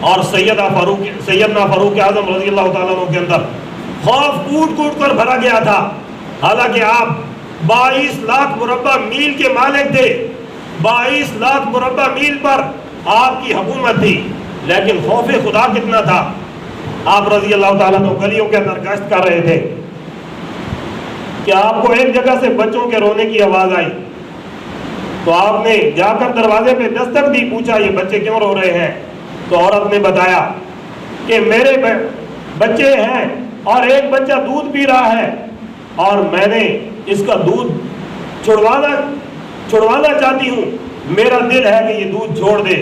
اور سیدنا فاروق اعظم رضی اللہ تعالیٰ عنہ کے اندر خوف کوٹ کوٹ کر بھرا گیا تھا. حالانکہ آپ 22 لاکھ مربع میل کے مالک تھے, 22 لاکھ مربع میل پر آپ کی حکومت تھی, لیکن خوف خدا کتنا تھا. آپ رضی اللہ تعالیٰ عنہ گلیوں کے اندر گشت کر رہے تھے کہ آپ کو ایک جگہ سے بچوں کے رونے کی آواز آئی, تو آپ نے جا کر دروازے پہ دستک دی, پوچھا یہ بچے کیوں رو رہے ہیں؟ تو عورت نے بتایا کہ میرے بچے ہیں اور ایک بچہ دودھ پی رہا ہے, اور میں نے اس کا دودھ چھڑوانا چاہتی ہوں. میرا دل ہے کہ یہ دودھ چھوڑ دے,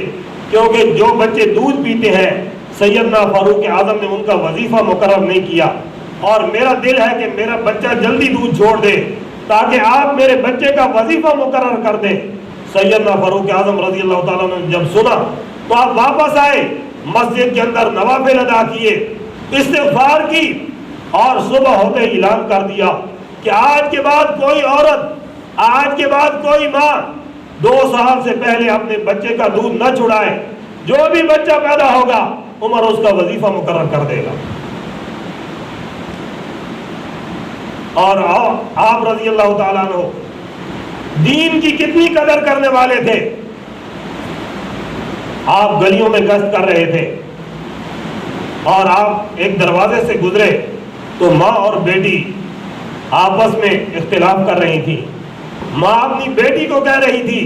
کیونکہ جو بچے دودھ پیتے ہیں سیدنا فاروق اعظم نے ان کا وظیفہ مقرر نہیں کیا, اور میرا دل ہے کہ میرا بچہ جلدی دودھ چھوڑ دے تاکہ آپ میرے بچے کا وظیفہ مقرر کر دیں. سیدنا فاروق اعظم رضی اللہ تعالیٰ نے جب سنا تو آپ واپس آئے, مسجد کے اندر نوافل ادا کیے, استغفار کی, اور صبح ہوتے اعلان کر دیا کہ آج کے بعد کوئی عورت, آج کے بعد کوئی ماں 2 سال سے پہلے اپنے بچے کا دودھ نہ چھڑائے. جو بھی بچہ پیدا ہوگا عمر اس کا وظیفہ مقرر کر دے گا. اور آپ رضی اللہ تعالیٰ عنہ دین کی کتنی قدر کرنے والے تھے. آپ گلیوں میں گشت کر رہے تھے اور آپ ایک دروازے سے گزرے تو ماں اور بیٹی آپس میں اختلاف کر رہی تھی. ماں اپنی بیٹی کو کہہ رہی تھی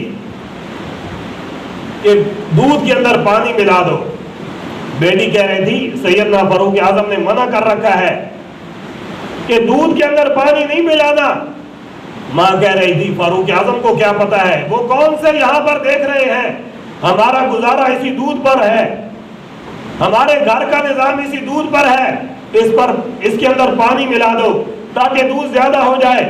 کہ دودھ کے اندر پانی ملا دو. بیٹی کہہ رہی تھی سیدنا فاروق اعظم نے منع کر رکھا ہے کہ دودھ کے اندر پانی نہیں ملانا. ماں کہہ رہی تھی فاروق اعظم کو کیا پتا ہے, وہ کون سے یہاں پر دیکھ رہے ہیں, ہمارا گزارا اسی دودھ پر ہے, ہمارے گھر کا نظام اسی دودھ پر ہے, اس کے اندر پانی ملا دو تاکہ دودھ زیادہ ہو جائے.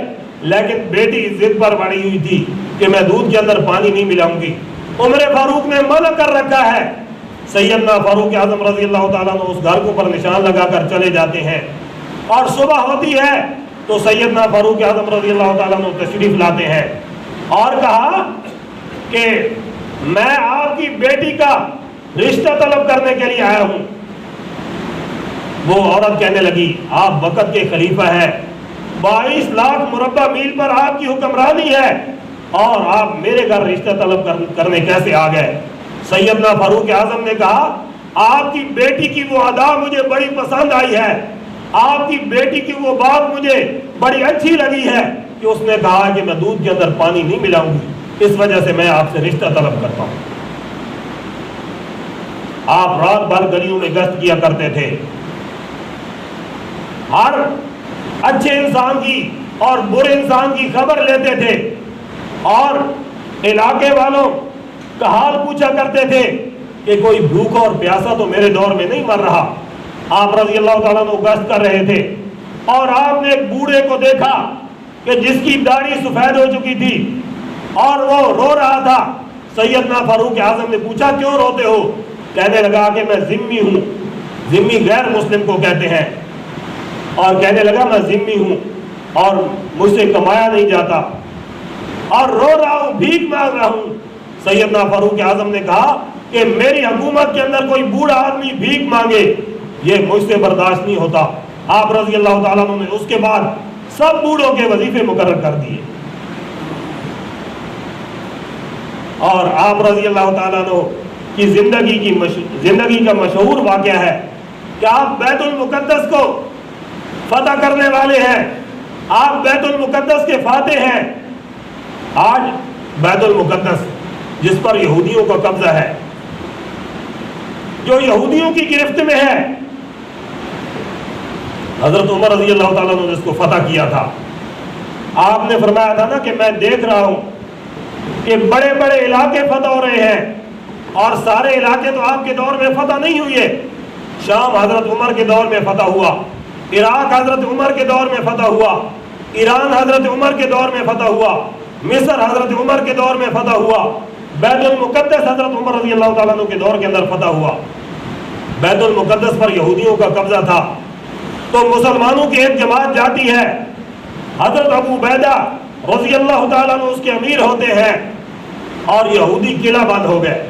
لیکن بیٹی ضد پر بڑی ہوئی تھی کہ میں دودھ کے اندر پانی نہیں ملاؤں گی. عمر فاروق نے منع کر رکھا ہے. سیدنا فاروق اعظم رضی اللہ تعالیٰ عنہ اس گھر کو پر نشان لگا کر چلے جاتے ہیں, اور صبح ہوتی ہے تو سیدنا فاروق اعظم رضی اللہ تعالیٰ عنہ تشریف لاتے ہیں اور کہا کہ میں آپ کی بیٹی کا رشتہ طلب کرنے کے لیے آیا ہوں. وہ عورت کہنے لگی آپ وقت کے خلیفہ ہیں, 22 لاکھ مربع میل پر آپ کی حکمرانی ہے, اور آپ میرے گھر رشتہ طلب کرنے کیسے آ گئے؟ سیدنا فاروق اعظم نے کہا آپ کی بیٹی کی وہ ادا مجھے بڑی پسند آئی ہے, آپ کی بیٹی کی وہ بات مجھے بڑی اچھی لگی ہے کہ اس نے کہا کہ میں دودھ کے اندر پانی نہیں ملاؤں گی, اس وجہ سے میں آپ سے رشتہ طلب کرتا ہوں. آپ رات بھر گلیوں میں گشت کیا کرتے تھے, ہر اچھے انسان کی اور برے انسان کی خبر لیتے تھے, اور علاقے والوں کا حال پوچھا کرتے تھے کہ کوئی بھوکا اور پیاسا تو میرے دور میں نہیں مر رہا. آپ رضی اللہ تعالیٰ عنہ گشت کر رہے تھے اور آپ نے ایک بوڑھے کو دیکھا کہ جس کی داڑھی سفید ہو چکی تھی اور وہ رو رہا تھا. سیدنا فاروق اعظم نے پوچھا کیوں روتے ہو؟ کہنے لگا کہ میں ذمی ہوں. ذمی غیر مسلم کو کہتے ہیں, اور کہنے لگا میں ذمی ہوں اور مجھ سے کمایا نہیں جاتا اور رو رہا ہوں, بھیک مانگ رہا ہوں. سیدنا فاروق اعظم نے کہا کہ میری حکومت کے اندر کوئی بوڑھا آدمی بھیک مانگے یہ مجھ سے برداشت نہیں ہوتا. آپ رضی اللہ تعالیٰ عنہ نے اس کے بعد سب بوڑھوں کے وظیفے مقرر کر دیے, اور آپ رضی اللہ تعالیٰ عنہ کی زندگی کا مشہور واقعہ ہے کہ آپ بیت المقدس کو فتح کرنے والے ہیں, آپ بیت المقدس کے فاتح ہیں. آج بیت المقدس جس پر یہودیوں کا قبضہ ہے, جو یہودیوں کی گرفت میں ہے, حضرت عمر رضی اللہ تعالیٰ عنہ نے اس کو فتح کیا تھا. آپ نے فرمایا تھا نا کہ میں دیکھ رہا ہوں کہ بڑے بڑے علاقے فتح ہو رہے ہیں, اور سارے علاقے تو آپ کے دور میں فتح نہیں ہوئے. شام حضرت عمر کے دور میں فتح ہوا, عراق حضرت عمر کے دور میں فتح ہوا, ایران حضرت عمر کے دور میں فتح ہوا, مصر حضرت عمر کے دور میں فتح ہوا, بیت المقدس حضرت عمر رضی اللہ تعالیٰ عنہ کے دور کے اندر فتح ہوا. بیت المقدس پر یہودیوں کا قبضہ تھا, تو مسلمانوں کی ایک جماعت جاتی ہے, حضرت ابو عبیدہ رضی اللہ تعالیٰ عنہ اس کے امیر ہوتے ہیں, اور یہودی قلعہ بند ہو گئے.